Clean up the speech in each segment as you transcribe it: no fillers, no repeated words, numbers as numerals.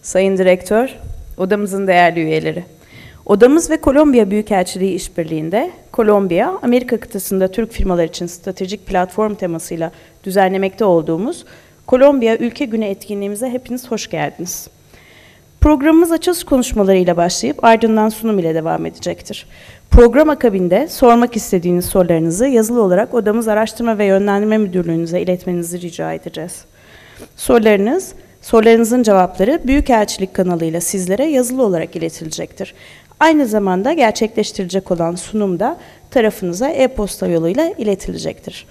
Sayın Direktör, odamızın değerli üyeleri. Odamız ve Kolombiya Büyükelçiliği işbirliğinde Kolombiya, Amerika Kıtasında Türk Firmalar için Stratejik Platform temasıyla düzenlemekte olduğumuz Kolombiya Ülke Günü etkinliğimize hepiniz hoş geldiniz. Programımız açılış konuşmalarıyla başlayıp ardından sunum ile devam edecektir. Program akabinde sormak istediğiniz sorularınızı yazılı olarak Odamız Araştırma ve Yönlendirme Müdürlüğü'nüze iletmenizi rica edeceğiz. Sorularınızın cevapları Büyükelçilik kanalıyla sizlere yazılı olarak iletilecektir. Aynı zamanda gerçekleştirilecek olan sunum da tarafınıza e-posta yoluyla iletilecektir.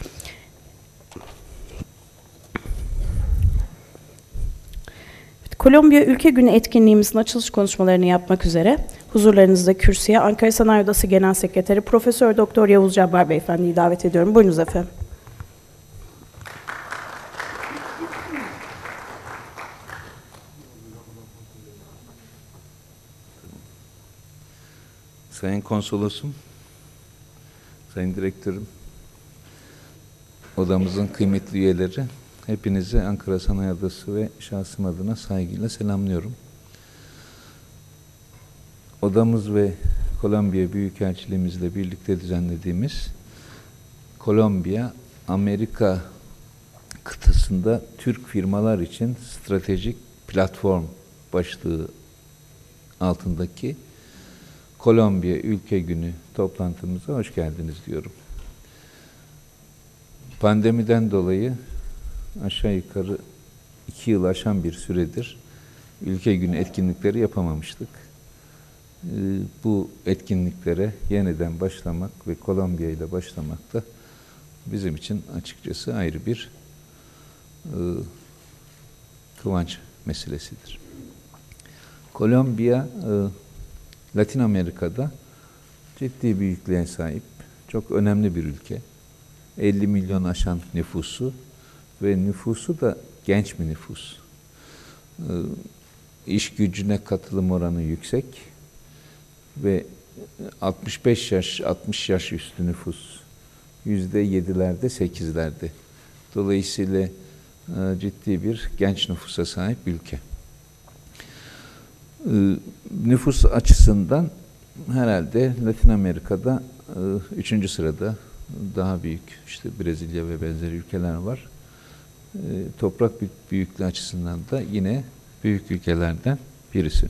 Kolombiya Ülke Günü etkinliğimizin açılış konuşmalarını yapmak üzere huzurlarınızda kürsüye Ankara Sanayi Odası Genel Sekreteri Profesör Doktor Yavuz Cabbar Beyefendi'yi davet ediyorum. Buyurunuz efendim. Sayın Konsolosum, Sayın Direktörüm, odamızın kıymetli üyeleri, hepinizi Ankara Sanayi Odası ve şahsım adına saygıyla selamlıyorum. Odamız ve Kolombiya Büyükelçiliğimizle birlikte düzenlediğimiz Kolombiya, Amerika Kıtasında Türk Firmalar için Stratejik Platform başlığı altındaki Kolombiya Ülke Günü toplantımıza hoş geldiniz diyorum. Pandemiden dolayı aşağı yukarı 2 yıl aşan bir süredir Ülke Günü etkinlikleri yapamamıştık. Bu etkinliklere yeniden başlamak ve Kolombiya ile başlamak da bizim için açıkçası ayrı bir kıvanç meselesidir. Kolombiya, Latin Amerika'da ciddi büyüklüğe sahip, çok önemli bir ülke. 50 milyon aşan nüfusu ve nüfusu da genç bir nüfus. İş gücüne katılım oranı yüksek ve 65 yaş, 60 yaş üstü nüfus %7'lerde, 8'lerde. Dolayısıyla ciddi bir genç nüfusa sahip bir ülke. Nüfus açısından herhalde Latin Amerika'da 3. sırada, daha büyük işte Brezilya ve benzeri ülkeler var. Toprak büyüklüğü açısından da yine büyük ülkelerden birisi.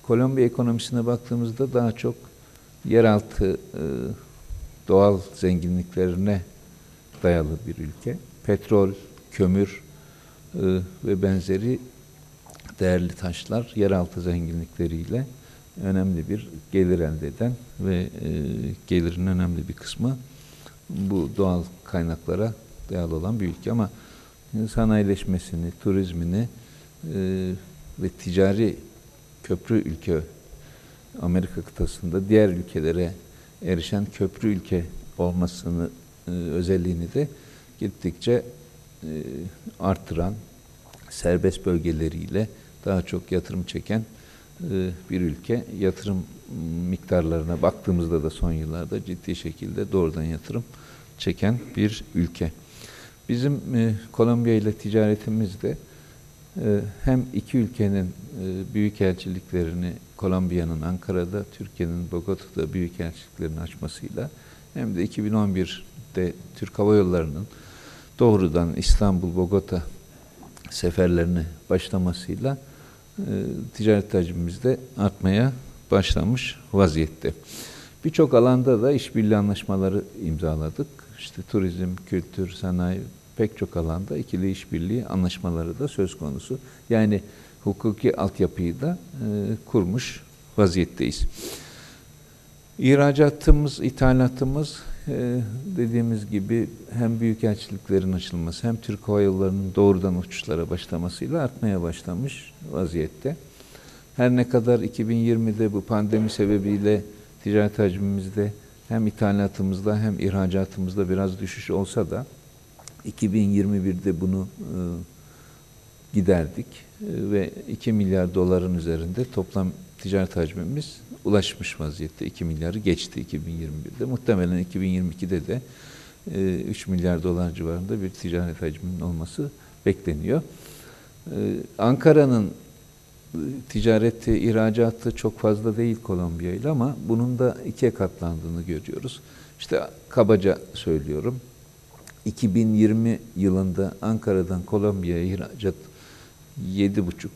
Kolombiya ekonomisine baktığımızda daha çok yeraltı doğal zenginliklerine dayalı bir ülke. Petrol, kömür ve benzeri değerli taşlar, yeraltı zenginlikleriyle önemli bir gelir elde eden ve gelirin önemli bir kısmı bu doğal kaynaklara dayalı olan bir ülke. Ama sanayileşmesini, turizmini ve ticari köprü ülke, Amerika kıtasında diğer ülkelere erişen köprü ülke olmasını özelliğini de gittikçe artıran, serbest bölgeleriyle daha çok yatırım çeken bir ülke. Yatırım miktarlarına baktığımızda da son yıllarda ciddi şekilde doğrudan yatırım çeken bir ülke. Bizim Kolombiya ile ticaretimizde hem iki ülkenin büyükelçiliklerini, Kolombiya'nın Ankara'da, Türkiye'nin Bogota'da büyükelçiliklerini açmasıyla hem de 2011'de Türk Hava Yolları'nın doğrudan İstanbul-Bogota seferlerini başlamasıyla ticaret hacmimiz de artmaya başlamış vaziyette. Birçok alanda da işbirliği anlaşmaları imzaladık. İşte turizm, kültür, sanayi, pek çok alanda ikili işbirliği anlaşmaları da söz konusu. Yani hukuki altyapıyı da kurmuş vaziyetteyiz. İhracatımız, ithalatımız dediğimiz gibi hem büyükelçiliklerin açılması hem Türk Hava Yolları'nın doğrudan uçuşlara başlamasıyla artmaya başlamış vaziyette. Her ne kadar 2020'de bu pandemi sebebiyle ticaret hacmimizde hem ithalatımızda hem ihracatımızda biraz düşüş olsa da 2021'de bunu giderdik ve 2 milyar doların üzerinde toplam ticaret hacmimiz ulaşmış vaziyette. 2 milyarı geçti 2021'de. Muhtemelen 2022'de de 3 milyar dolar civarında bir ticaret hacminin olması bekleniyor. Ankara'nın ticareti, ihracatı çok fazla değil Kolombiya ile ama bunun da ikiye katlandığını görüyoruz. İşte kabaca söylüyorum. 2020 yılında Ankara'dan Kolombiya'ya ihracat 7,5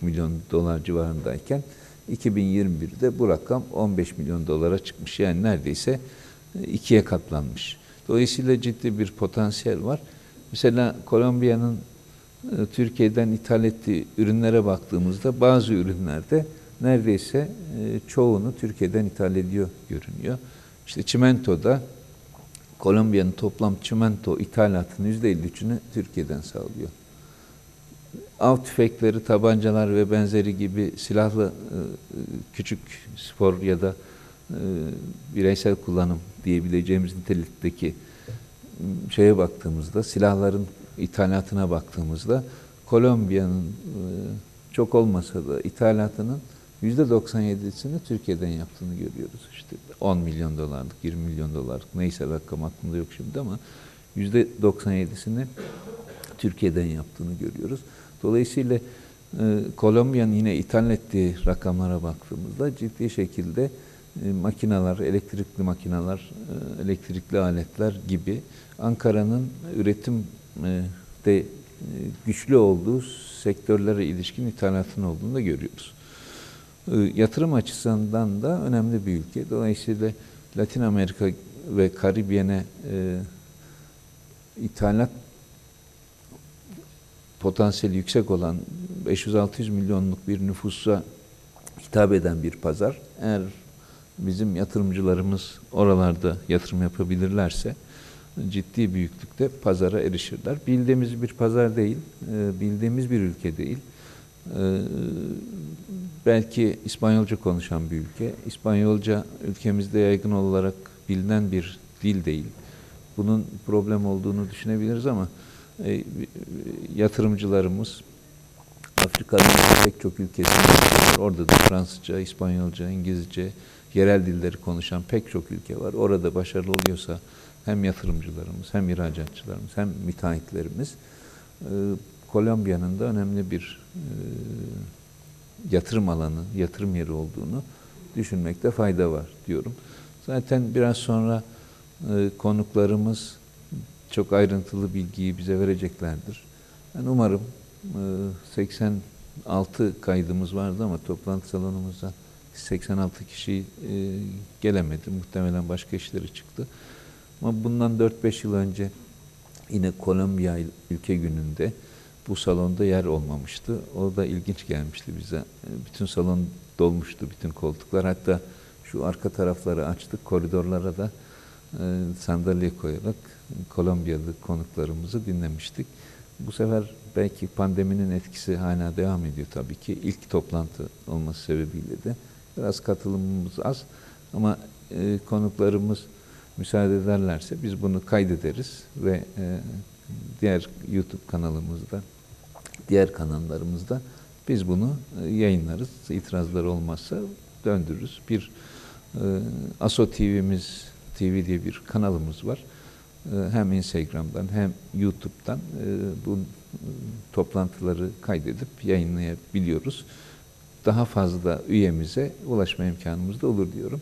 milyon dolar civarındayken 2021'de bu rakam 15 milyon dolara çıkmış. Yani neredeyse ikiye katlanmış. Dolayısıyla ciddi bir potansiyel var. Mesela Kolombiya'nın Türkiye'den ithal ettiği ürünlere baktığımızda bazı ürünlerde neredeyse çoğunu Türkiye'den ithal ediyor görünüyor. İşte çimentoda Kolombiya'nın toplam çimento ithalatının %53'ünü Türkiye'den sağlıyor. Av tüfekleri, tabancalar ve benzeri gibi silahlı küçük spor ya da bireysel kullanım diyebileceğimiz nitelikteki şeye baktığımızda, silahların ithalatına baktığımızda Kolombiya'nın çok olmasa da ithalatının %97'sini Türkiye'den yaptığını görüyoruz. İşte 10 milyon dolarlık, 20 milyon dolarlık neyse rakam aklımda yok şimdi ama %97'sini Türkiye'den yaptığını görüyoruz. Dolayısıyla Kolombiya'nın yine ithal ettiği rakamlara baktığımızda ciddi şekilde makineler, elektrikli makineler, elektrikli aletler gibi Ankara'nın üretimde güçlü olduğu sektörlere ilişkin ithalatın olduğunu da görüyoruz. Yatırım açısından da önemli bir ülke. Dolayısıyla Latin Amerika ve Karibyen'e ithalat potansiyeli yüksek olan 500-600 milyonluk bir nüfusa hitap eden bir pazar. Eğer bizim yatırımcılarımız oralarda yatırım yapabilirlerse ciddi büyüklükte pazara erişirler. Bildiğimiz bir pazar değil, bildiğimiz bir ülke değil. Belki İspanyolca konuşan bir ülke. İspanyolca ülkemizde yaygın olarak bilinen bir dil değil. Bunun problem olduğunu düşünebiliriz ama yatırımcılarımız Afrika'nın pek çok ülkesinde orada da Fransızca, İspanyolca, İngilizce, yerel dilleri konuşan pek çok ülke var. Orada başarılı oluyorsa hem yatırımcılarımız, hem ihracatçılarımız, hem müteahhitlerimiz Kolombiya'nın da önemli bir yatırım alanı, yatırım yeri olduğunu düşünmekte fayda var diyorum. Zaten biraz sonra konuklarımız çok ayrıntılı bilgiyi bize vereceklerdir. Ben umarım 86 kaydımız vardı ama toplantı salonumuza 86 kişi gelemedi. Muhtemelen başka işleri çıktı. Ama bundan 4-5 yıl önce yine Kolombiya Ülke Günü'nde bu salonda yer olmamıştı. O da ilginç gelmişti bize. Bütün salon dolmuştu, bütün koltuklar. Hatta şu arka tarafları açtık, koridorlara da sandalye koyarak Kolombiyalı konuklarımızı dinlemiştik. Bu sefer belki pandeminin etkisi hala devam ediyor tabii ki. İlk toplantı olması sebebiyle de biraz katılımımız az. Ama konuklarımız müsaade ederlerse biz bunu kaydederiz ve diğer YouTube kanalımızda, diğer kanallarımızda biz bunu yayınlarız. İtirazları olmazsa döndürürüz. Bir ASO TV diye bir kanalımız var. Hem Instagram'dan hem YouTube'dan bu toplantıları kaydedip yayınlayabiliyoruz. Daha fazla üyemize ulaşma imkanımız da olur diyorum.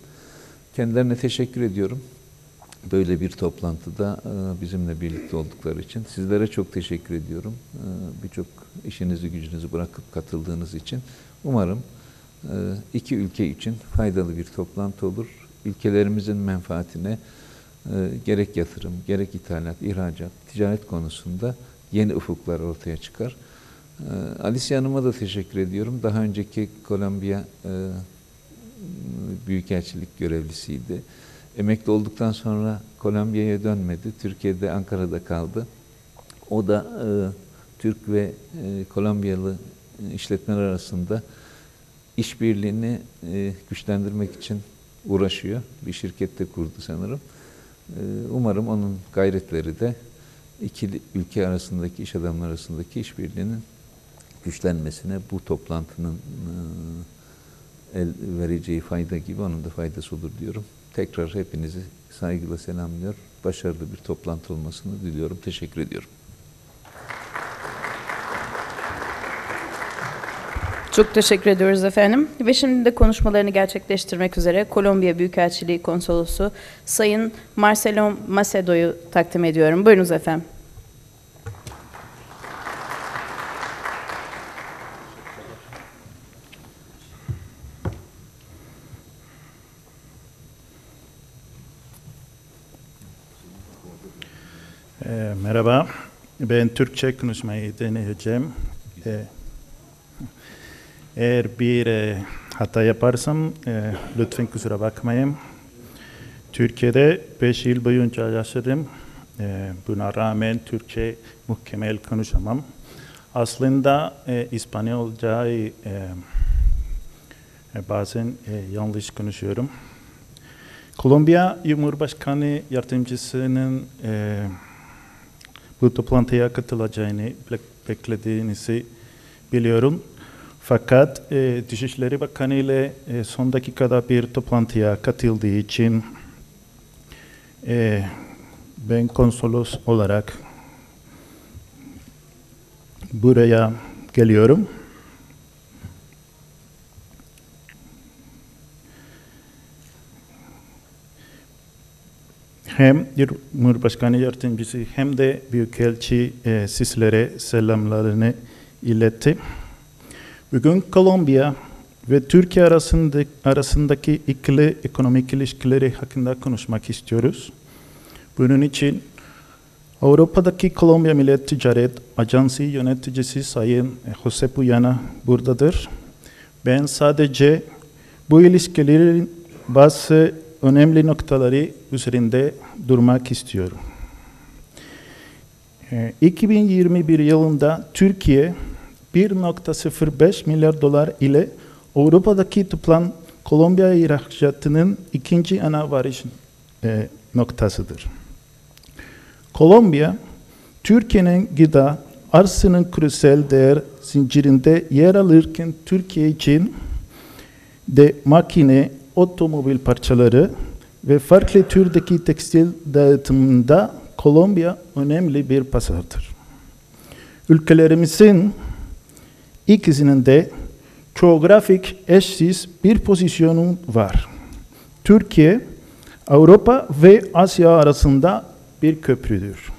Kendilerine teşekkür ediyorum. Böyle bir toplantıda bizimle birlikte oldukları için. Sizlere çok teşekkür ediyorum. Birçok işinizi gücünüzü bırakıp katıldığınız için. Umarım iki ülke için faydalı bir toplantı olur. Ülkelerimizin menfaatine gerek yatırım, gerek ithalat, ihracat, ticaret konusunda yeni ufuklar ortaya çıkar. Alice Hanım'a da teşekkür ediyorum. Daha önceki Kolombiya Büyükelçilik görevlisiydi. Emekli olduktan sonra Kolombiya'ya dönmedi. Türkiye'de, Ankara'da kaldı. O da Türk ve Kolombiyalı işletmeler arasında işbirliğini güçlendirmek için uğraşıyor. Bir şirkette kurdu sanırım. Umarım onun gayretleri de iki ülke arasındaki, iş adamları arasındaki işbirliğinin güçlenmesine, bu toplantının el vereceği fayda gibi onun da faydası olur diyorum. Tekrar hepinizi saygıyla selamlıyor. Başarılı bir toplantı olmasını diliyorum. Teşekkür ediyorum. Çok teşekkür ediyoruz efendim. Ve şimdi de konuşmalarını gerçekleştirmek üzere Kolombiya Büyükelçiliği Konsolosu Sayın Marcelo Macedo'yu takdim ediyorum. Buyurunuz efendim. Merhaba, ben Türkçe konuşmayı deneyeceğim. Eğer bir hata yaparsam lütfen kusura bakmayın. Türkiye'de 5 yıl boyunca yaşadım. Buna rağmen Türkçe mükemmel konuşamam. Aslında İspanyolcayı bazen yanlış konuşuyorum. Kolombiya Cumhurbaşkanı Yardımcısının bu toplantıya katılacağını beklediğinizi biliyorum. Fakat Dışişleri Bakanı ile son dakikada bir toplantıya katıldığı için ben konsolos olarak buraya geliyorum. Hem Cumhurbaşkanı Yardımcısı hem de Büyükelçi sizlere selamlarını iletti. Bugün Kolombiya ve Türkiye arasındaki ikili ekonomik ilişkileri hakkında konuşmak istiyoruz. Bunun için Avrupa'daki Kolombiya Millet Ticaret Ajansı yöneticisi Sayın Jose Puyana buradadır. Ben sadece bu ilişkilerin bazı önemli noktaları üzerinde durmak istiyorum. 2021 yılında Türkiye 1,05 milyar dolar ile Avrupa'daki toplam Kolombiya ihracatının ikinci ana varış noktasıdır. Kolombiya, Türkiye'nin gıda arzının küresel değer zincirinde yer alırken Türkiye için de makine, otomobil parçaları ve farklı türdeki tekstil dağıtımında Kolombiya önemli bir pazardır. Ülkelerimizin ikisinin de coğrafik eşsiz bir pozisyonu var. Türkiye, Avrupa ve Asya arasında bir köprüdür.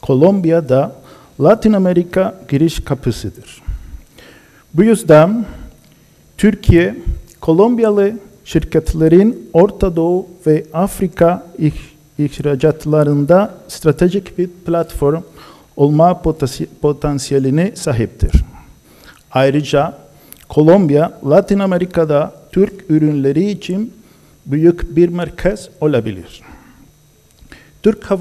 Kolombiya da Latin Amerika giriş kapısıdır. Bu yüzden Türkiye, Kolombiyalı şirketlerin Orta Doğu ve Afrika ihracatlarında stratejik bir platform olma potansiyeline sahiptir. Ayrıca Kolombiya, Latin Amerika'da Türk ürünleri için büyük bir merkez olabilir. Türk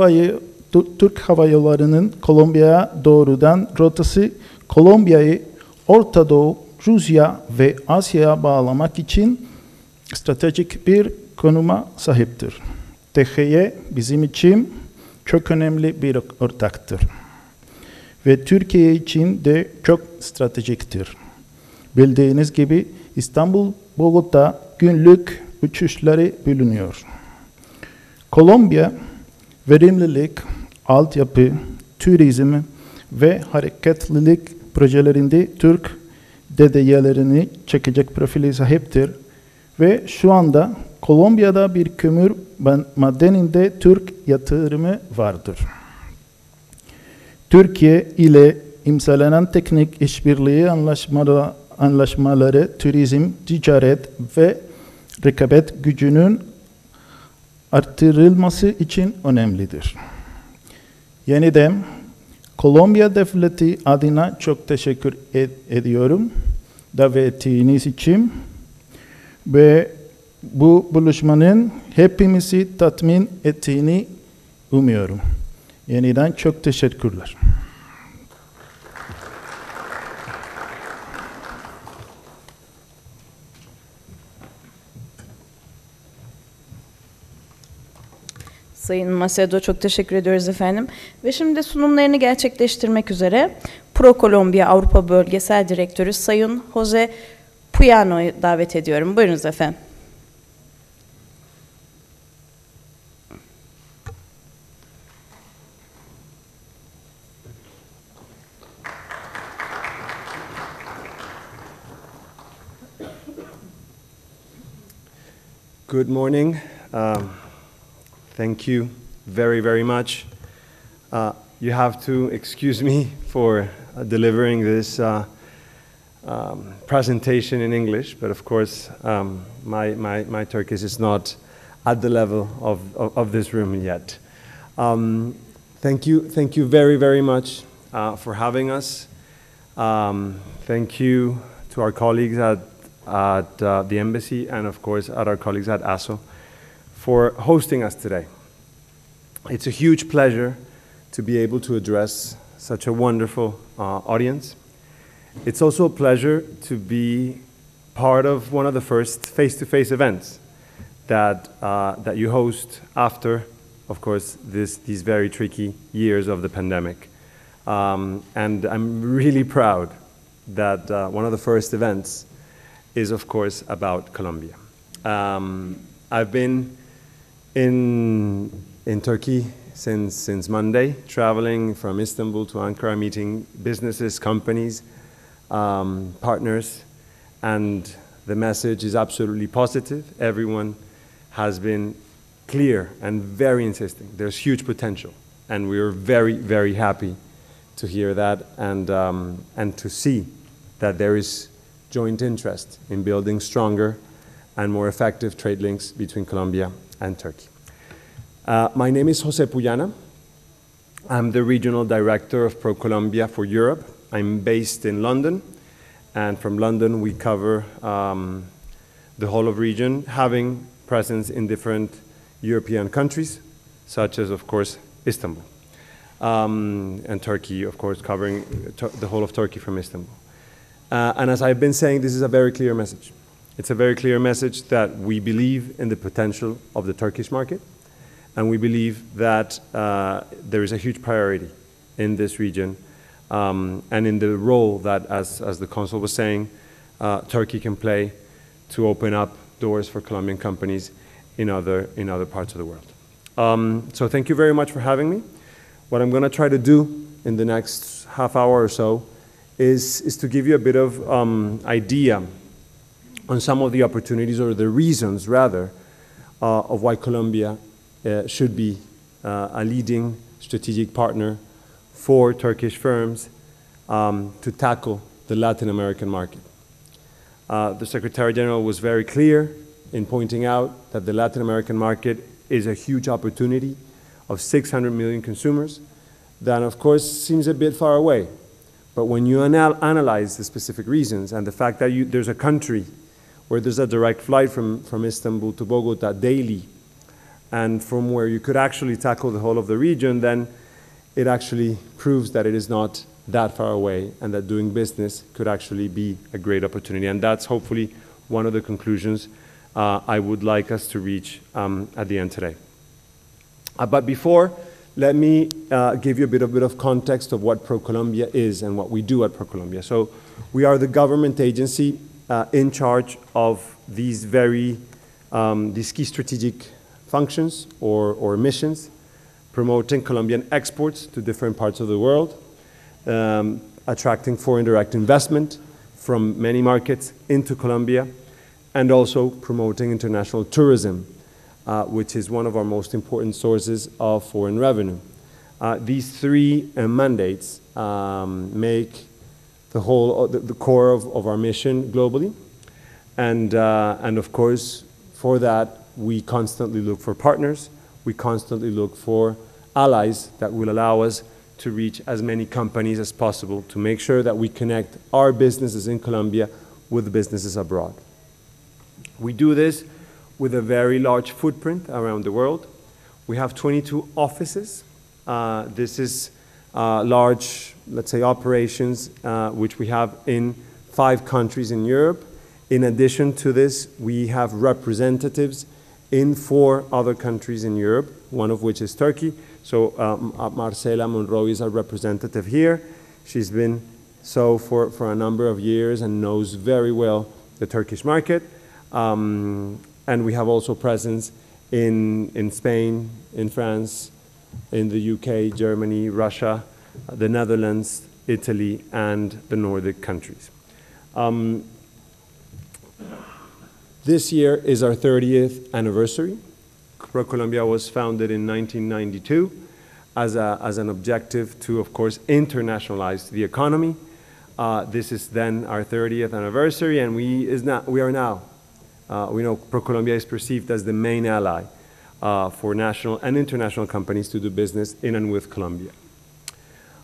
Hava Yolları'nın Kolombiya'ya doğrudan rotası Kolombiya'yı Orta Doğu, Rusya ve Asya'ya bağlamak için stratejik bir konuma sahiptir. TGY bizim için çok önemli bir ortaktır. Ve Türkiye için de çok stratejiktir. Bildiğiniz gibi İstanbul-Bogota günlük uçuşları bulunuyor. Kolombiya, verimlilik, altyapı, turizm ve hareketlilik projelerinde Türk dedelerini çekecek profili sahiptir ve şu anda Kolombiya'da bir kömür madeninde Türk yatırımı vardır. Türkiye ile imzalanan teknik işbirliği anlaşmaları turizm, ticaret ve rekabet gücünün artırılması için önemlidir. Yeniden Kolombiya Devleti adına çok teşekkür ediyorum davetiniz için ve bu buluşmanın hepimizi tatmin ettiğini umuyorum. Yeniden çok teşekkürler. Sayın Macedo çok teşekkür ediyoruz efendim. Ve şimdi sunumlarını gerçekleştirmek üzere Pro Kolombiya Avrupa Bölgesel Direktörü Sayın Jose Puyano'yu davet ediyorum. Buyurunuz efendim. Good morning. Thank you very, very much. You have to excuse me for delivering this presentation in English, but of course my Turkish is not at the level of this room yet. Thank you very, very much for having us. Thank you to our colleagues at the embassy and of course at our colleagues at ASO for hosting us today. It's a huge pleasure to be able to address such a wonderful audience. It's also a pleasure to be part of one of the first face-to-face events that you host after, of course, these very tricky years of the pandemic. And I'm really proud that one of the first events is, of course, about Colombia. I've been in Turkey since Monday, traveling from Istanbul to Ankara, meeting businesses, companies, partners, and the message is absolutely positive. Everyone has been clear and very insisting. There's huge potential, and we are very, very happy to hear that and to see that there is joint interest in building stronger and more effective trade links between Colombia and Turkey. My name is Jose Puyana. I'm the Regional Director of ProColombia for Europe. I'm based in London, and from London we cover the whole of region, having presence in different European countries, such as, of course, Istanbul, and Turkey, of course, covering the whole of Turkey from Istanbul. And as I've been saying, this is a very clear message. It's a very clear message that we believe in the potential of the Turkish market, and we believe that there is a huge priority in this region and in the role that, as the Consul was saying, Turkey can play to open up doors for Colombian companies in other parts of the world. So thank you very much for having me. What I'm going to try to do in the next half hour or so is to give you a bit of idea on some of the opportunities, or the reasons rather, of why Colombia should be a leading strategic partner for Turkish firms to tackle the Latin American market. The Secretary General was very clear in pointing out that the Latin American market is a huge opportunity of 600 million consumers. That, of course, seems a bit far away. But when you analyze the specific reasons and the fact that there's a country where there's a direct flight from Istanbul to Bogota daily, and from where you could actually tackle the whole of the region, then it actually proves that it is not that far away and that doing business could actually be a great opportunity. And that's hopefully one of the conclusions I would like us to reach at the end today. But before, let me give you a bit of context of what ProColombia is and what we do at ProColombia. So we are the government agency in charge of these key strategic functions or missions, promoting Colombian exports to different parts of the world, attracting foreign direct investment from many markets into Colombia, and also promoting international tourism, which is one of our most important sources of foreign revenue. These three mandates make the core of our mission globally, and of course, for that, we constantly look for partners. We constantly look for allies that will allow us to reach as many companies as possible to make sure that we connect our businesses in Colombia with businesses abroad. We do this with a very large footprint around the world. We have 22 offices. This is large, let's say, operations which we have in 5 countries in Europe. In addition to this, we have representatives in 4 other countries in Europe, one of which is Turkey. So Marcela Monroe is our representative here. She's been so for a number of years and knows very well the Turkish market. And we have also presence in Spain, in France, in the UK, Germany, Russia, the Netherlands, Italy, and the Nordic countries. This year is our 30th anniversary. ProColombia was founded in 1992 as an objective to, of course, internationalize the economy. This is then our 30th anniversary, and we know ProColombia is perceived as the main ally for national and international companies to do business in and with Colombia.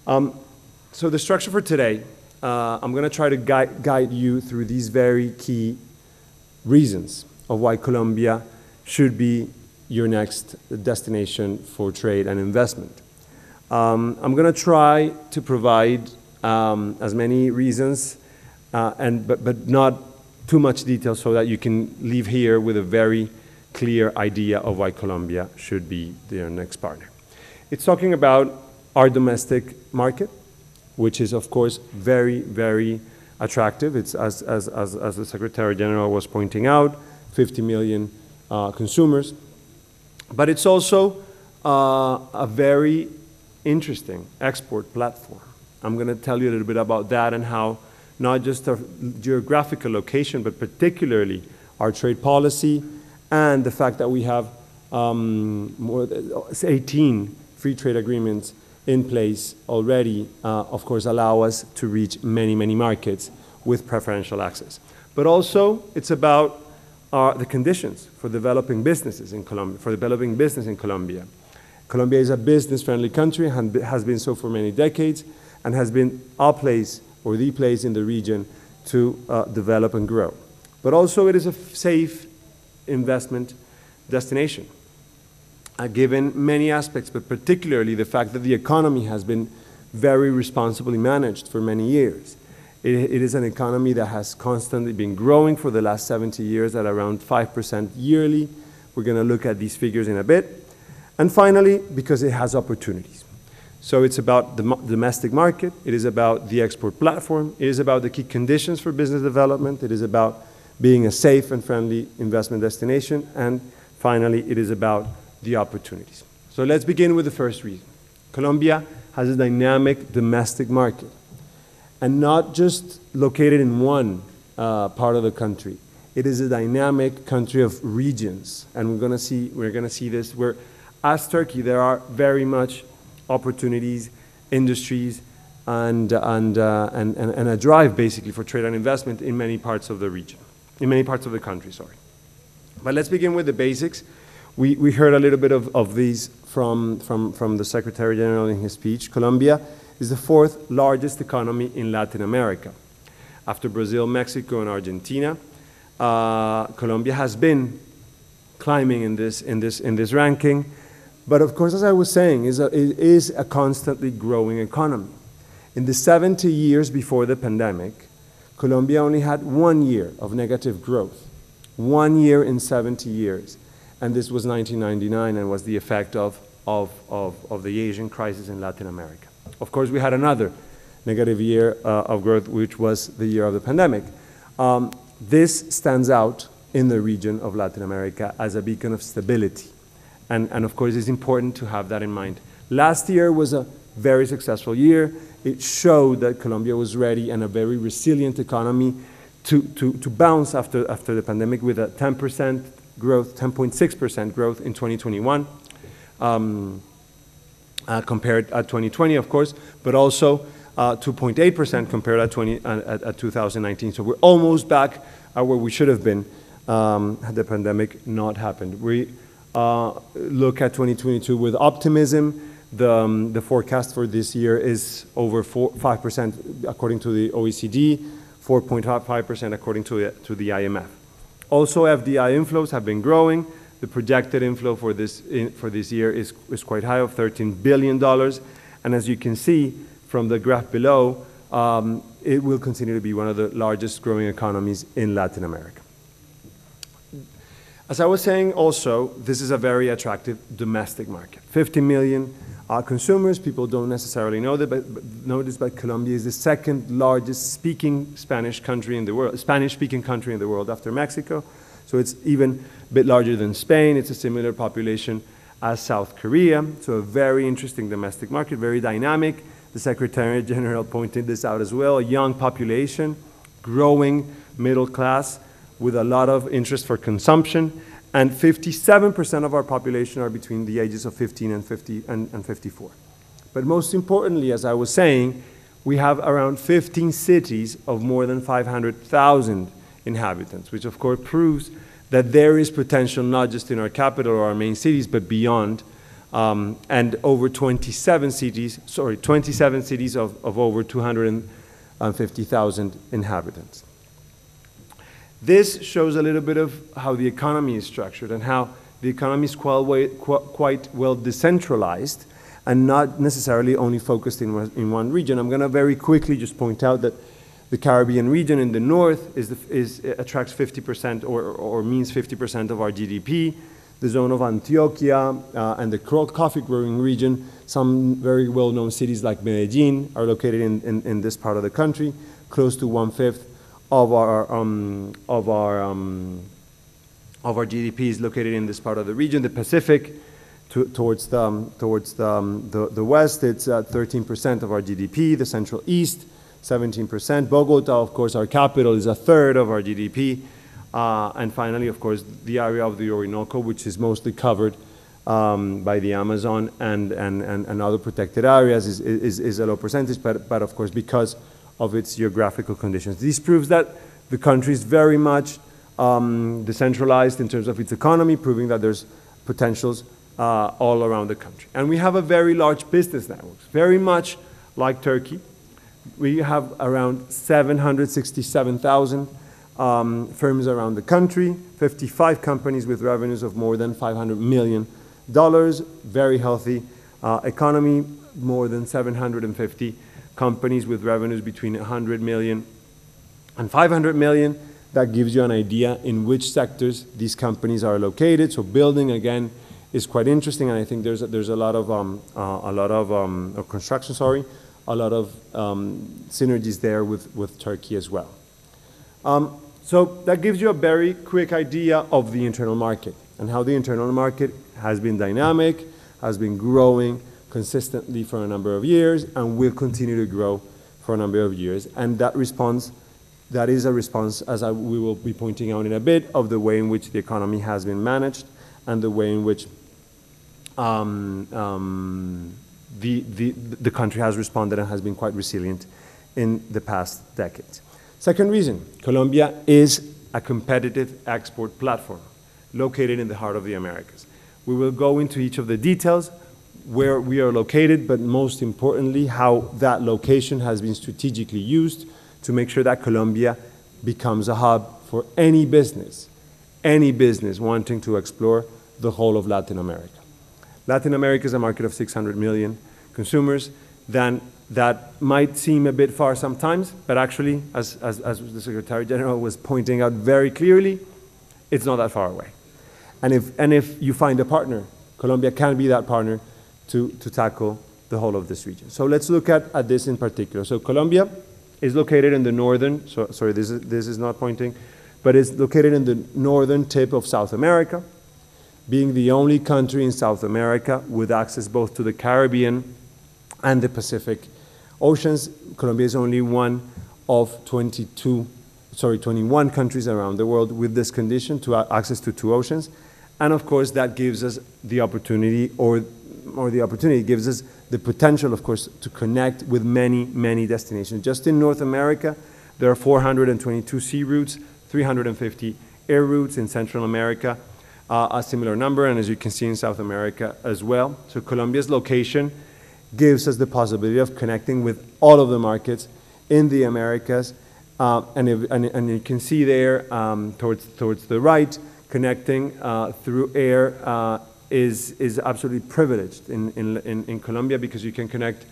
So the structure for today, I'm going to try to guide you through these very key reasons of why Colombia should be your next destination for trade and investment. I'm going to try to provide as many reasons, but not too much detail, so that you can leave here with a very clear idea of why Colombia should be their next partner. It's talking about our domestic market, which is, of course, very, very attractive. It's, as the Secretary General was pointing out, 50 million consumers. But it's also a very interesting export platform. I'm going to tell you a little bit about that and how not just our geographical location, but particularly our trade policy and the fact that we have more than 18 free trade agreements in place already, of course, allow us to reach many, many markets with preferential access. But also, it's about the conditions for developing businesses in Colombia, for developing business in Colombia. Colombia is a business-friendly country, and has been so for many decades, and has been our place, or the place in the region, to develop and grow. But also, it is a safe investment destination, given many aspects, but particularly the fact that the economy has been very responsibly managed for many years. It is an economy that has constantly been growing for the last 70 years at around 5% yearly. We're going to look at these figures in a bit. And finally, because it has opportunities. So it's about the domestic market, it is about the export platform, it is about the key conditions for business development, it is about being a safe and friendly investment destination, and finally, it is about the opportunities. So let's begin with the first reason. Colombia has a dynamic domestic market, and not just located in one part of the country. It is a dynamic country of regions, and we're going to see this where, as Turkey, there are very much opportunities, industries, and a drive basically for trade and investment in many parts of the region, in many parts of the country, sorry. But let's begin with the basics. We heard a little bit of these from the Secretary General in his speech. Colombia is the fourth largest economy in Latin America. After Brazil, Mexico, and Argentina, Colombia has been climbing in this ranking. But of course, as I was saying, it is a constantly growing economy. In the 70 years before the pandemic, Colombia only had 1 year of negative growth. 1 year in 70 years. And this was 1999 and was the effect of the Asian crisis in Latin America. Of course, we had another negative year of growth, which was the year of the pandemic. This stands out in the region of Latin America as a beacon of stability. And of course, it's important to have that in mind. Last year was a very successful year. It showed that Colombia was ready and a very resilient economy to bounce after the pandemic with a 10% growth, 10.6% growth in 2021, compared at 2020, of course, but also 2.8% compared at 2019. So we're almost back at where we should have been had the pandemic not happened. We look at 2022 with optimism. The forecast for this year is over 5% according to the OECD, 4.5% according to the IMF. Also, FDI inflows have been growing. The projected inflow for this year is quite high, of $13 billion. And as you can see from the graph below, it will continue to be one of the largest growing economies in Latin America. As I was saying also, this is a very attractive domestic market. 50 million consumers. People don't necessarily know that, but notice that Colombia is the second largest Spanish-speaking country in the world after Mexico. So it's even a bit larger than Spain. It's a similar population as South Korea. So a very interesting domestic market, very dynamic. The Secretary General pointed this out as well. A young population, growing middle class, with a lot of interest for consumption, and 57% of our population are between the ages of 15 and 54. But most importantly, as I was saying, we have around 15 cities of more than 500,000 inhabitants, which of course proves that there is potential not just in our capital or our main cities, but beyond, and over 27 cities of over 250,000 inhabitants. This shows a little bit of how the economy is structured and how the economy is quite well decentralized and not necessarily only focused in one region. I'm going to very quickly just point out that the Caribbean region in the north attracts 50% or means 50% of our GDP. The zone of Antioquia and the coffee growing region, some very well-known cities like Medellin are located in this part of the country. Close to 1/5 of our GDP is located in this part of the region. The Pacific, towards the west, it's 13% of our GDP. The Central East, 17%. Bogota, of course, our capital, is 1/3 of our GDP. And finally, of course, the area of the Orinoco, which is mostly covered by the Amazon and other protected areas, is a low percentage, but of course, because of its geographical conditions. This proves that the country is very much decentralized in terms of its economy, proving that there's potentials all around the country. And we have a very large business network, very much like Turkey. We have around 767,000 firms around the country, 55 companies with revenues of more than $500 million, very healthy economy, more than 750 companies with revenues between 100 million and 500 million. That gives you an idea in which sectors these companies are located. So building, again, is quite interesting, and I think there's a lot of construction, a lot of synergies there with Turkey as well. So that gives you a very quick idea of the internal market and how the internal market has been dynamic, has been growing consistently for a number of years, and will continue to grow for a number of years. And that is a response, as we will be pointing out in a bit, of the way in which the economy has been managed and the way in which the country has responded and has been quite resilient in the past decades. Second reason, Colombia is a competitive export platform located in the heart of the Americas. We will go into each of the details, where we are located, but most importantly, how that location has been strategically used to make sure that Colombia becomes a hub for any business wanting to explore the whole of Latin America. Latin America is a market of 600 million consumers. Then that might seem a bit far sometimes, but actually, as the Secretary General was pointing out very clearly, it's not that far away. And if you find a partner, Colombia can be that partner to tackle the whole of this region. So let's look at this in particular. So Colombia is located in the northern, sorry, this is not pointing, but it's located in the northern tip of South America, being the only country in South America with access both to the Caribbean and the Pacific Oceans. Colombia is only one of 21 countries around the world with this condition to access to 2 oceans. And of course, that gives us the opportunity, or the opportunity gives us the potential, of course, to connect with many, many destinations. Just in North America, there are 422 sea routes, 350 air routes. In Central America, a similar number, and as you can see in South America as well. So Colombia's location gives us the possibility of connecting with all of the markets in the Americas. And you can see there, towards the right, connecting through air is absolutely privileged in Colombia, because you can connect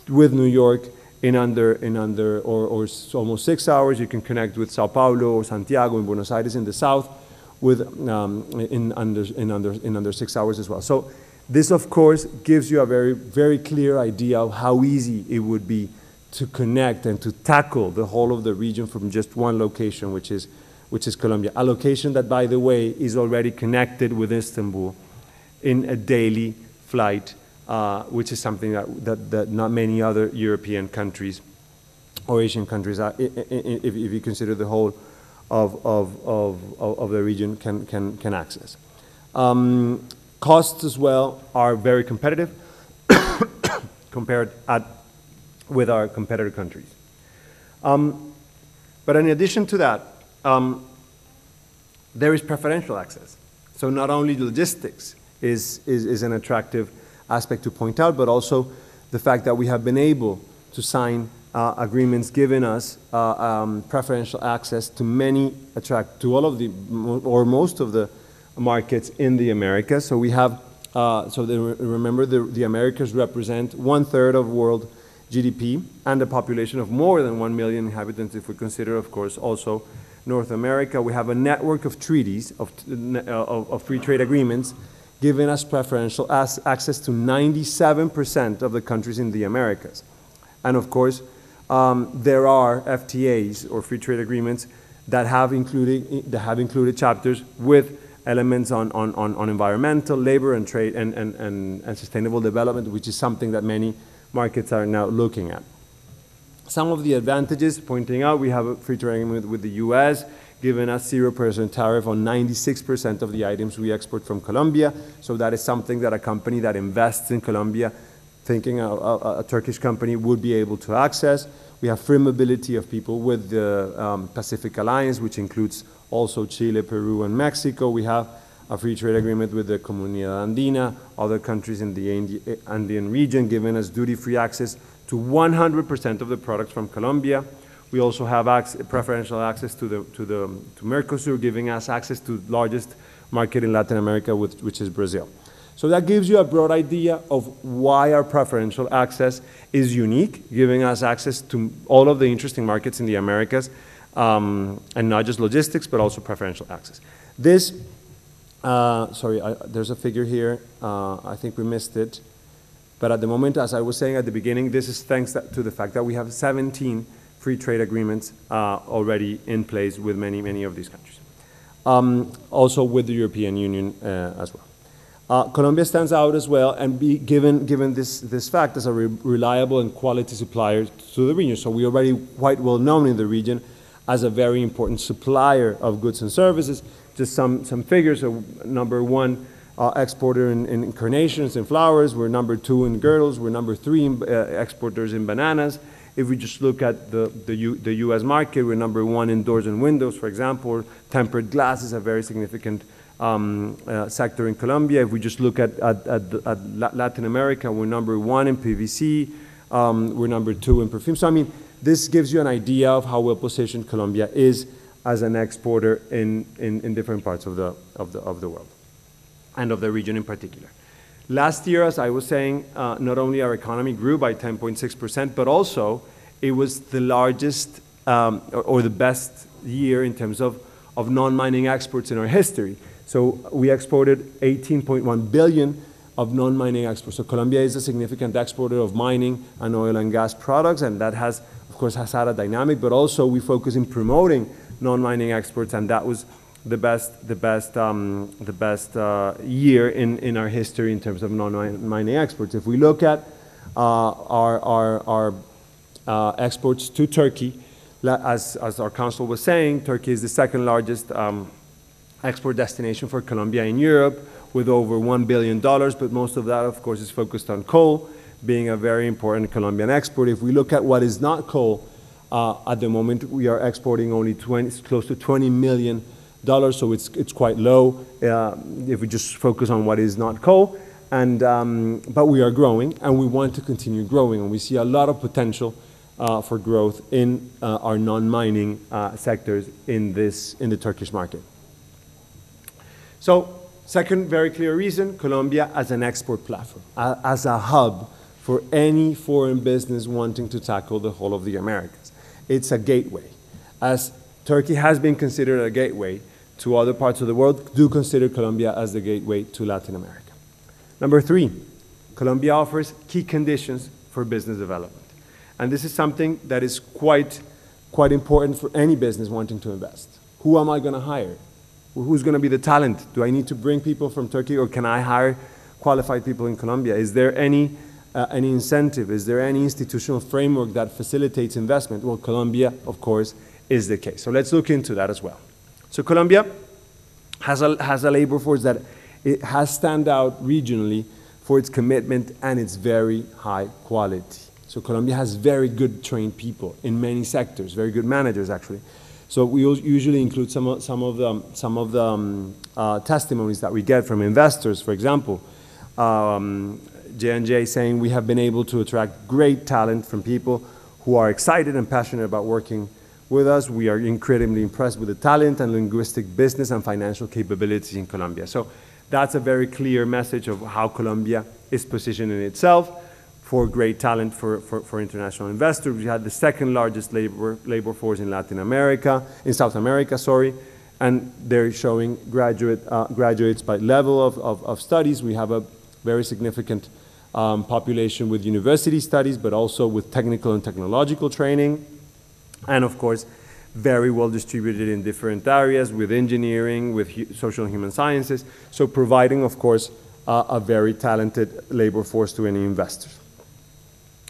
with New York in under almost 6 hours. You can connect with Sao Paulo or Santiago and Buenos Aires in the south with in under 6 hours as well. So this, of course, gives you a very, very clear idea of how easy it would be to connect and to tackle the whole of the region from just one location, which is Colombia. A location that, by the way, is already connected with Istanbul in a daily flight, which is something that not many other European countries or Asian countries are, if you consider the whole of the region can access. Costs as well are very competitive compared with our competitor countries. But in addition to that, there is preferential access. So not only logistics is an attractive aspect to point out, but also the fact that we have been able to sign agreements giving us preferential access to all of the, or most of the markets in the Americas. So we have, remember the Americas represent 1/3 of world GDP and a population of more than 1 million inhabitants if we consider, of course, also North America. We have a network of treaties, of free trade agreements, giving us preferential access to 97% of the countries in the Americas. And of course, there are FTAs, or free trade agreements, that have included chapters with elements on environmental, labor, and trade, and sustainable development, which is something that many markets are now looking at. Some of the advantages, pointing out, we have a free trade agreement with the US, giving us 0% tariff on 96% of the items we export from Colombia. So that is something that a company that invests in Colombia, thinking a Turkish company, would be able to access. We have free mobility of people with the Pacific Alliance, which includes also Chile, Peru, and Mexico. We have a free trade agreement with the Comunidad Andina, other countries in the Andean region, giving us duty-free access to 100% of the products from Colombia. We also have preferential access to Mercosur, giving us access to the largest market in Latin America, which is Brazil. So that gives you a broad idea of why our preferential access is unique, giving us access to all of the interesting markets in the Americas, and not just logistics, but also preferential access. This, there's a figure here. I think we missed it. But at the moment, as I was saying at the beginning, this is thanks to the fact that we have 17 free trade agreements already in place with many of these countries. Also with the European Union as well. Colombia stands out as well, and given this fact as a reliable and quality supplier to the region. So we're already quite well known in the region as a very important supplier of goods and services. Just some figures. So number one exporter in carnations and flowers. We're number 2 in girdles. We're number 3 in, exporters in bananas. If we just look at the U.S. market, we're number 1 in doors and windows, for example. Tempered glass is a very significant sector in Colombia. If we just look at Latin America, we're number 1 in PVC. We're number 2 in perfume. So I mean, this gives you an idea of how well positioned Colombia is as an exporter in different parts of the world, and of the region in particular. Last year, as I was saying, not only our economy grew by 10.6%, but also it was the largest or the best year in terms of non-mining exports in our history. So we exported 18.1 billion of non-mining exports. So Colombia is a significant exporter of mining and oil and gas products, and that has, of course, had a dynamic, but also we focus in promoting non-mining exports, and that was the best year in our history in terms of non-mining exports. If we look at our exports to Turkey, as our council was saying, Turkey is the second largest export destination for Colombia in Europe, with over $1 billion, but most of that, of course, is focused on coal, being a very important Colombian export. If we look at what is not coal, at the moment we are exporting only close to $20 million, so it's quite low if we just focus on what is not coal. And but we are growing, and we want to continue growing, and we see a lot of potential for growth in our non-mining sectors in the Turkish market. So, second very clear reason, Colombia as an export platform, as a hub for any foreign business wanting to tackle the whole of the Americas. It's a gateway. As Turkey has been considered a gateway to other parts of the world, do consider Colombia as the gateway to Latin America. Number 3, Colombia offers key conditions for business development. And this is something that is quite important for any business wanting to invest. Who am I going to hire? Who's going to be the talent? Do I need to bring people from Turkey, or can I hire qualified people in Colombia? Is there any incentive? Is there any institutional framework that facilitates investment? Well, Colombia, of course, is the case. So let's look into that as well. So Colombia has a labor force that it has stand out regionally for its commitment and its very high quality. So Colombia has very good trained people in many sectors, very good managers actually. So we usually include some of the testimonies that we get from investors. For example, J&J saying we have been able to attract great talent from people who are excited and passionate about working with us. We are incredibly impressed with the talent and linguistic business and financial capabilities in Colombia. So that's a very clear message of how Colombia is positioning itself for great talent for international investors. We had the second largest labor force in Latin America, in South America, sorry, and they're showing graduates by level of studies. We have a very significant population with university studies, but also with technical and technological training, and of course, very well distributed in different areas with engineering, with social and human sciences, so providing, of course, a very talented labor force to any investors.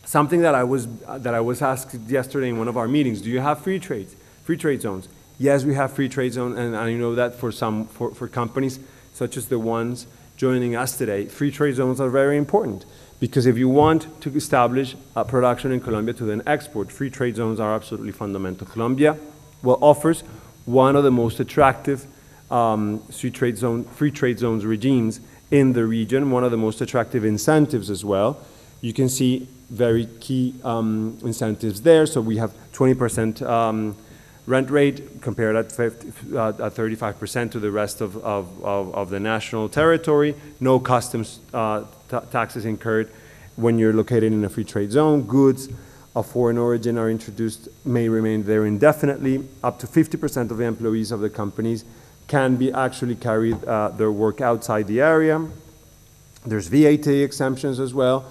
Something that I was asked yesterday in one of our meetings: do you have free trade zones? Yes, we have free trade zones, and I know that for companies such as the ones joining us today, free trade zones are very important, because if you want to establish a production in Colombia to then export, free trade zones are absolutely fundamental. Colombia offers one of the most attractive free trade zones regimes in the region, one of the most attractive incentives as well. You can see very key incentives there. So we have 20% rent rate compared at 35% to the rest of the national territory. No customs taxes incurred when you're located in a free trade zone. Goods of foreign origin are introduced, may remain there indefinitely. Up to 50% of the employees of the companies can be actually carried their work outside the area. There's VAT exemptions as well.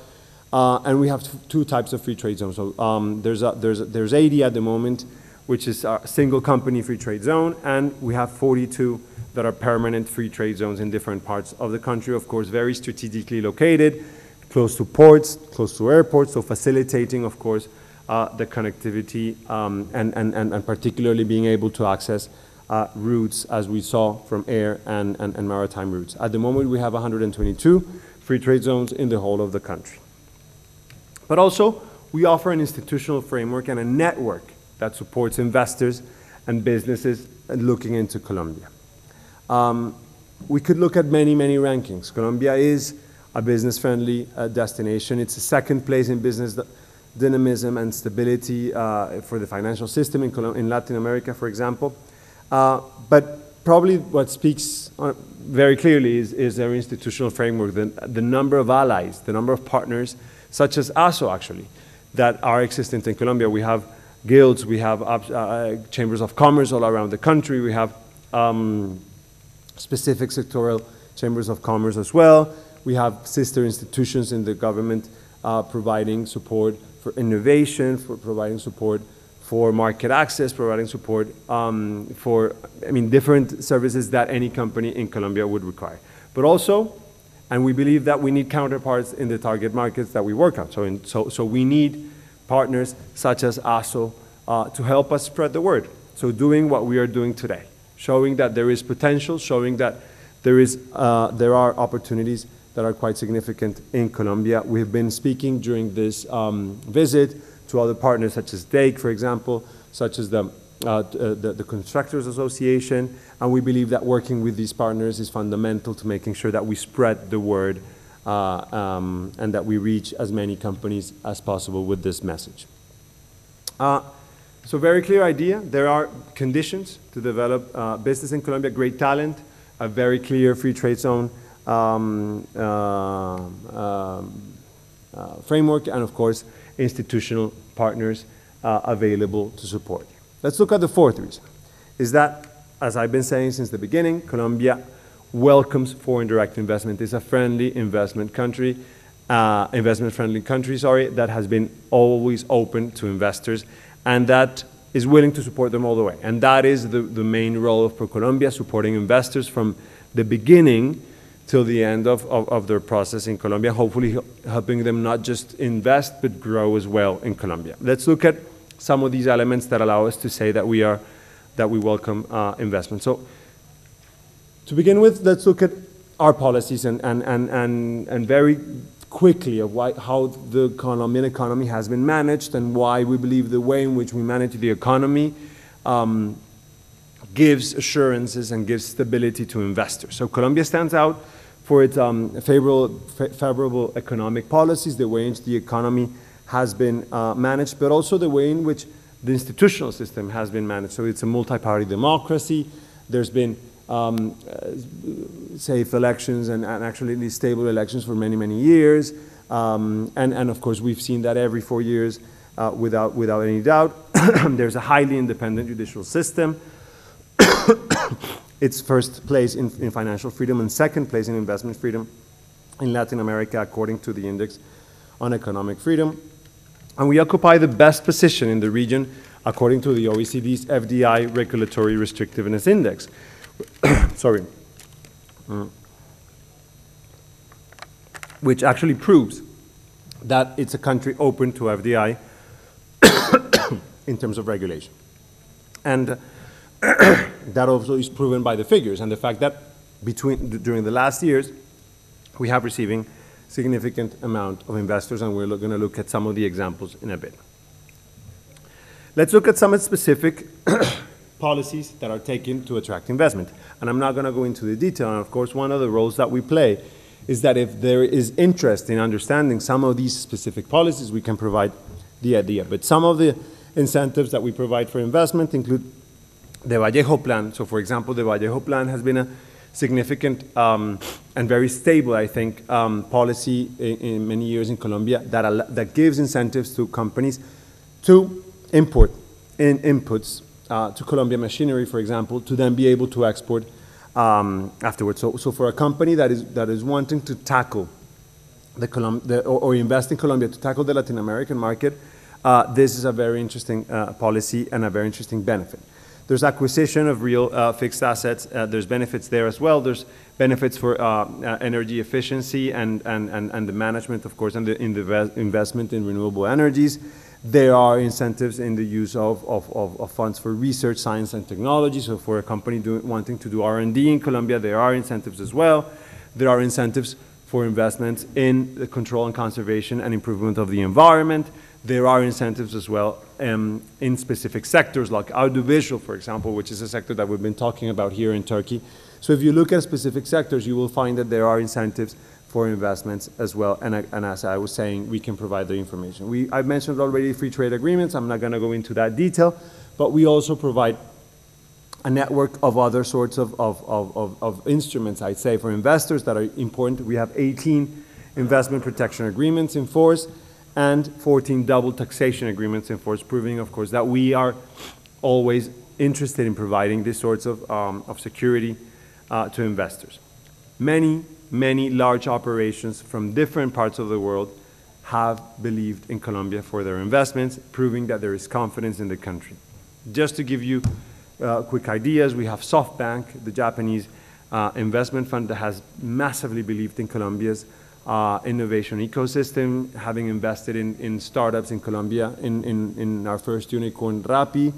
And we have two types of free trade zones. So there's 80 at the moment, which is a single company free trade zone, and we have 42 that are permanent free trade zones in different parts of the country, of course, very strategically located, close to ports, close to airports, so facilitating, of course, the connectivity and particularly being able to access routes, as we saw, from air and maritime routes. At the moment, we have 122 free trade zones in the whole of the country. But also, we offer an institutional framework and a network that supports investors and businesses looking into Colombia. We could look at many rankings. Colombia is a business-friendly destination. It's the second place in business dynamism and stability for the financial system in Latin America, for example. But probably what speaks very clearly is their institutional framework, the number of allies, the number of partners, such as ASO actually, that are existent in Colombia. We have guilds, we have chambers of commerce all around the country, we have specific sectoral chambers of commerce as well. We have sister institutions in the government providing support for innovation, for providing support for market access, providing support for, different services that any company in Colombia would require. But also, and we believe that we need counterparts in the target markets that we work on. So we need partners such as ASO to help us spread the word. So doing what we are doing today, showing that there is potential, showing that there are opportunities that are quite significant in Colombia. We've been speaking during this visit to other partners such as DAKE, for example, such as the Constructors Association, and we believe that working with these partners is fundamental to making sure that we spread the word and that we reach as many companies as possible with this message. So very clear idea. There are conditions to develop business in Colombia, great talent, a very clear free trade zone framework, and of course, institutional partners available to support. Let's look at the fourth reason, is that, as I've been saying since the beginning, Colombia welcomes foreign direct investment. It's a friendly investment country, investment-friendly country, that has been always open to investors and that is willing to support them all the way. And that is the main role of ProColombia, supporting investors from the beginning till the end of their process in Colombia, hopefully helping them not just invest, but grow as well in Colombia. Let's look at some of these elements that allow us to say that we welcome investment. So to begin with, let's look at our policies and very quickly of how the Colombian economy has been managed and why we believe the way in which we manage the economy gives assurances and gives stability to investors. So Colombia stands out for its favorable economic policies, the way in which the economy has been managed, but also the way in which the institutional system has been managed. So it's a multi-party democracy. There's been safe elections and actually stable elections for many, many years. And of course, we've seen that every 4 years without any doubt. There's a highly independent judicial system. It's first place in financial freedom and second place in investment freedom in Latin America, according to the Index on Economic Freedom. And we occupy the best position in the region, according to the OECD's FDI Regulatory Restrictiveness Index. Sorry. Which actually proves that it's a country open to FDI in terms of regulation. And that also is proven by the figures and the fact that during the last years, we have receiving significant amount of investors, and we're going to look at some of the examples in a bit. Let's look at some specific policies that are taken to attract investment. And I'm not going to go into the detail, and of course, one of the roles that we play is that if there is interest in understanding some of these specific policies, we can provide the idea. But some of the incentives that we provide for investment include the Vallejo Plan. So for example, the Vallejo Plan has been a significant and very stable, I think, policy in many years in Colombia that gives incentives to companies to import inputs to Colombia machinery, for example, to then be able to export afterwards. So for a company that is wanting to tackle or invest in Colombia to tackle the Latin American market, this is a very interesting policy and a very interesting benefit. There's acquisition of real fixed assets. There's benefits there as well. There's benefits for energy efficiency and the management, of course, and the investment in renewable energies. There are incentives in the use of funds for research, science, and technology. So for a company wanting to do R&D in Colombia, there are incentives as well. There are incentives for investments in the control and conservation and improvement of the environment. There are incentives as well in specific sectors like audiovisual, for example, which is a sector that we've been talking about here in Turkey. So if you look at specific sectors, you will find that there are incentives for investments as well. And as I was saying, we can provide the information. I've mentioned already free trade agreements. I'm not going to go into that detail, but we also provide a network of other sorts of instruments, I'd say, for investors that are important. We have 18 investment protection agreements in force and 14 double taxation agreements in force, proving, of course, that we are always interested in providing these sorts of security to investors. Many large operations from different parts of the world have believed in Colombia for their investments, proving that there is confidence in the country. Just to give you quick ideas, we have SoftBank, the Japanese investment fund that has massively believed in Colombia's innovation ecosystem, having invested in startups in Colombia, in our first unicorn, Rappi,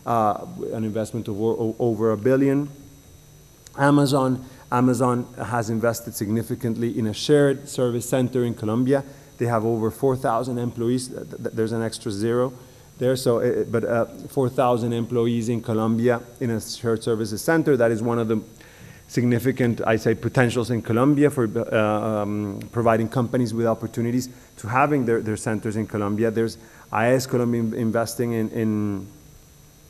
an investment of over $1 billion. Amazon has invested significantly in a shared service center in Colombia. They have over 4,000 employees. There's an extra zero there, so but 4,000 employees in Colombia in a shared services center. That is one of the significant, I say, potentials in Colombia for providing companies with opportunities to having their centers in Colombia. There's AES Colombia investing in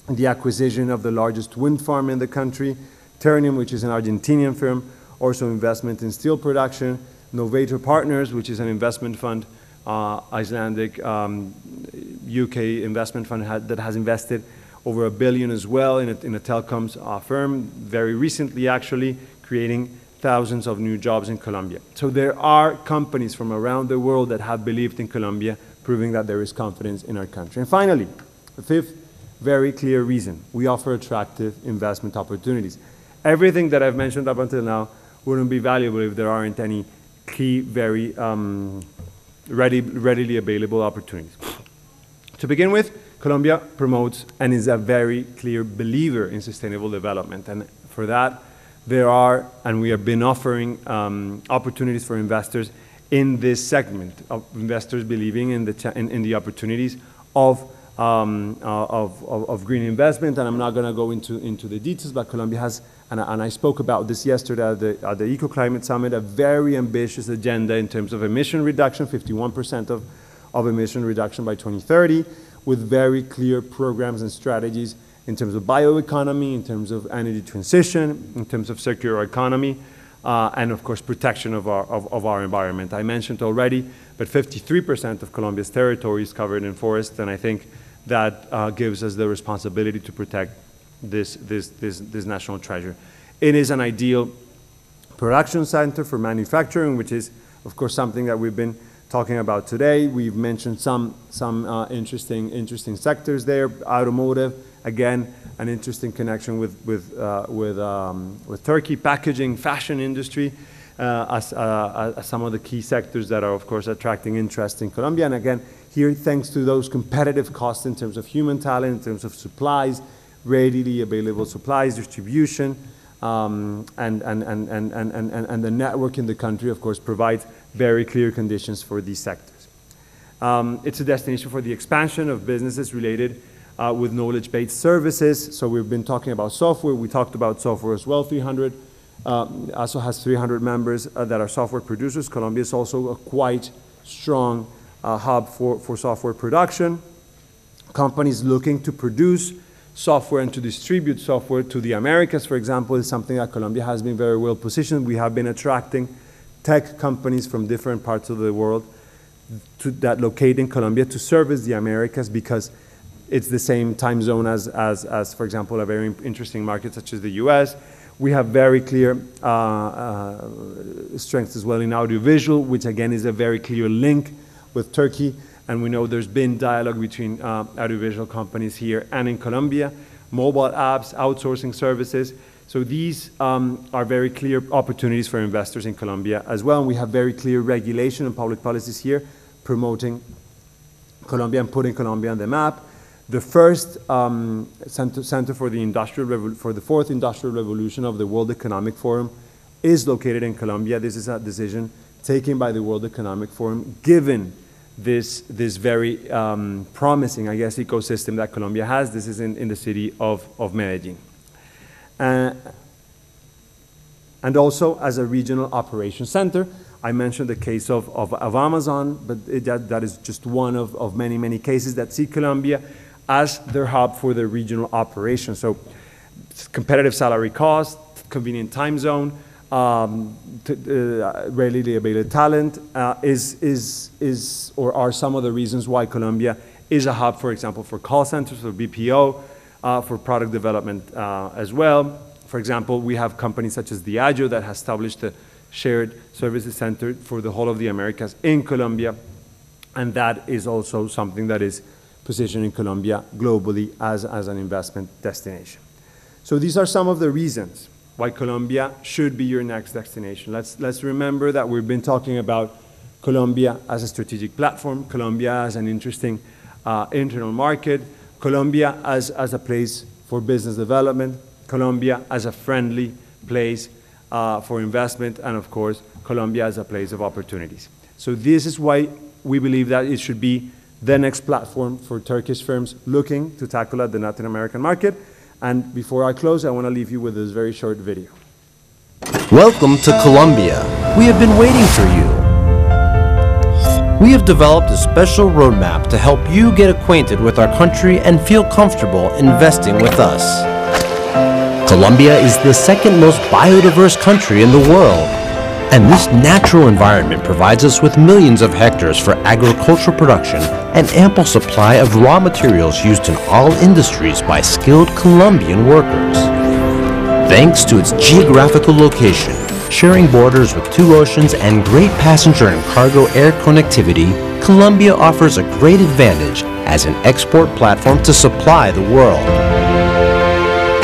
the acquisition of the largest wind farm in the country, Ternium, which is an Argentinian firm, also investment in steel production, Novator Partners, which is an investment fund, Icelandic, UK investment fund that has invested over $1 billion as well in a telecoms firm, very recently actually, creating thousands of new jobs in Colombia. So there are companies from around the world that have believed in Colombia, proving that there is confidence in our country. And finally, the fifth very clear reason, we offer attractive investment opportunities. Everything that I've mentioned up until now wouldn't be valuable if there aren't any key, very readily available opportunities. To begin with, Colombia promotes and is a very clear believer in sustainable development. And for that, there are, and we have been offering opportunities for investors in this segment of investors believing in the opportunities of green investment. And I'm not going to go into the details, but Colombia has, and I spoke about this yesterday at the Eco Climate Summit, a very ambitious agenda in terms of emission reduction, 51% of emission reduction by 2030, with very clear programs and strategies in terms of bioeconomy, in terms of energy transition, in terms of circular economy, and of course protection of our environment. I mentioned already, but 53% of Colombia's territory is covered in forests, and I think that gives us the responsibility to protect this national treasure. It is an ideal production center for manufacturing, which is of course something that we've been talking about today. We've mentioned some interesting sectors there. Automotive, again, an interesting connection with Turkey. Packaging, fashion industry, as some of the key sectors that are, of course, attracting interest in Colombia. And again, here, thanks to those competitive costs in terms of human talent, in terms of supplies, readily available supplies, distribution, and the network in the country, of course, provides very clear conditions for these sectors. It's a destination for the expansion of businesses related with knowledge-based services. So we've been talking about software. We talked about software as well. ASO has 300 members that are software producers. Colombia is also a quite strong hub for software production. Companies looking to produce software and to distribute software to the Americas, for example, is something that Colombia has been very well positioned. We have been attracting tech companies from different parts of the world that locate in Colombia to service the Americas, because it's the same time zone as for example, a very interesting market such as the US. We have very clear strengths as well in audiovisual, which again is a very clear link with Turkey. And we know there's been dialogue between audiovisual companies here and in Colombia, mobile apps, outsourcing services. So these are very clear opportunities for investors in Colombia as well. And we have very clear regulation and public policies here promoting Colombia and putting Colombia on the map. The first center for the fourth industrial revolution of the World Economic Forum is located in Colombia. This is a decision taken by the World Economic Forum, given this very promising, I guess, ecosystem that Colombia has. This is in the city of Medellin. And also as a regional operations center. I mentioned the case of Amazon, but that is just one of many cases that see Colombia as their hub for the regional operations. So competitive salary cost, convenient time zone, readily available talent are some of the reasons why Colombia is a hub, for example, for call centers, for BPO, for product development as well. For example, we have companies such as Diageo that has established a shared services center for the whole of the Americas in Colombia, and that is also something that is positioning Colombia globally as an investment destination. So these are some of the reasons why Colombia should be your next destination. Let's remember that we've been talking about Colombia as a strategic platform, Colombia as an interesting internal market, Colombia as a place for business development, Colombia as a friendly place for investment, and of course, Colombia as a place of opportunities. So this is why we believe that it should be the next platform for Turkish firms looking to tackle the Latin American market. And before I close, I want to leave you with this very short video. Welcome to Colombia. We have been waiting for you. We have developed a special roadmap to help you get acquainted with our country and feel comfortable investing with us. Colombia is the second most biodiverse country in the world, and this natural environment provides us with millions of hectares for agricultural production and ample supply of raw materials used in all industries by skilled Colombian workers. Thanks to its geographical location, sharing borders with 2 oceans and great passenger and cargo air connectivity, Colombia offers a great advantage as an export platform to supply the world.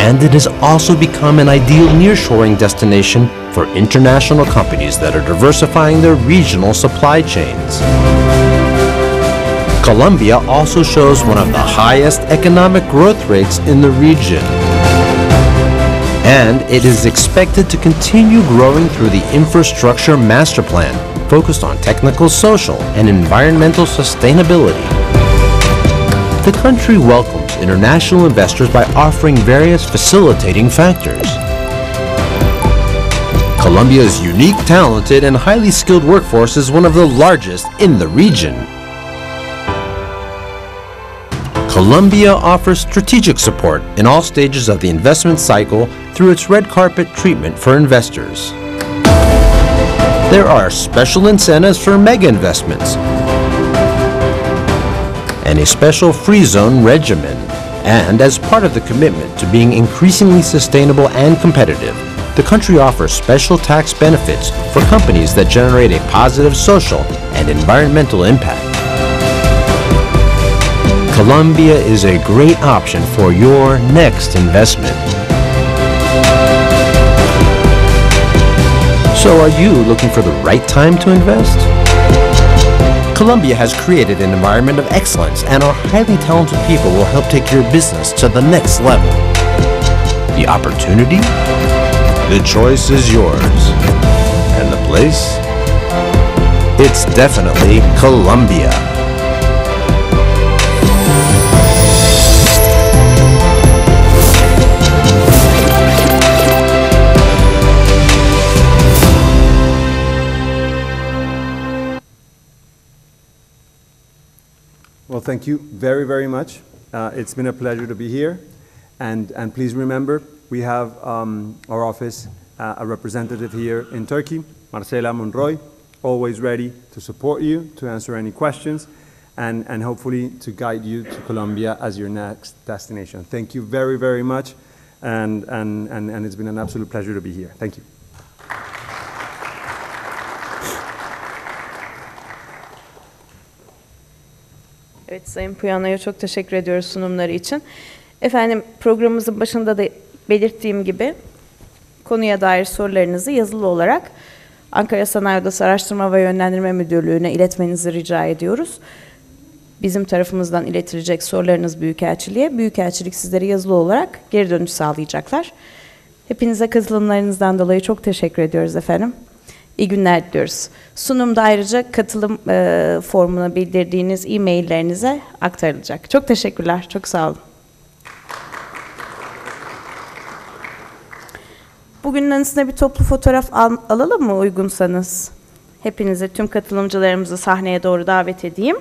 And it has also become an ideal nearshoring destination for international companies that are diversifying their regional supply chains. Colombia also shows one of the highest economic growth rates in the region. And it is expected to continue growing through the Infrastructure Master Plan, focused on technical, social, and environmental sustainability. The country welcomes international investors by offering various facilitating factors. Colombia's unique, talented, and highly skilled workforce is one of the largest in the region. Colombia offers strategic support in all stages of the investment cycle through its red carpet treatment for investors. There are special incentives for mega investments and a special free zone regimen. And as part of the commitment to being increasingly sustainable and competitive, the country offers special tax benefits for companies that generate a positive social and environmental impact. Colombia is a great option for your next investment. So are you looking for the right time to invest? Colombia has created an environment of excellence, and our highly talented people will help take your business to the next level. The opportunity? The choice is yours. And the place? It's definitely Colombia. Well, thank you very, very much. It's been a pleasure to be here. And please remember, we have our office, a representative here in Turkey, Marcela Monroy, always ready to support you, to answer any questions, and hopefully to guide you to Colombia as your next destination. Thank you very, very much. And it's been an absolute pleasure to be here. Thank you. Evet, Sayın Puyano'ya çok teşekkür ediyoruz sunumları için. Efendim, programımızın başında da belirttiğim gibi konuya dair sorularınızı yazılı olarak Ankara Sanayi Odası Araştırma ve Yönlendirme Müdürlüğü'ne iletmenizi rica ediyoruz. Bizim tarafımızdan iletilecek sorularınız Büyükelçiliğe, Büyükelçilik sizlere yazılı olarak geri dönüş sağlayacaklar. Hepinize katılımlarınızdan dolayı çok teşekkür ediyoruz efendim. İyi günler diliyoruz. Sunumda ayrıca katılım formuna bildirdiğiniz e-maillerinize aktarılacak. Çok teşekkürler, çok sağ olun. Bugünün anısına bir toplu fotoğraf alalım mı uygunsanız? Hepinizi, tüm katılımcılarımızı sahneye doğru davet edeyim.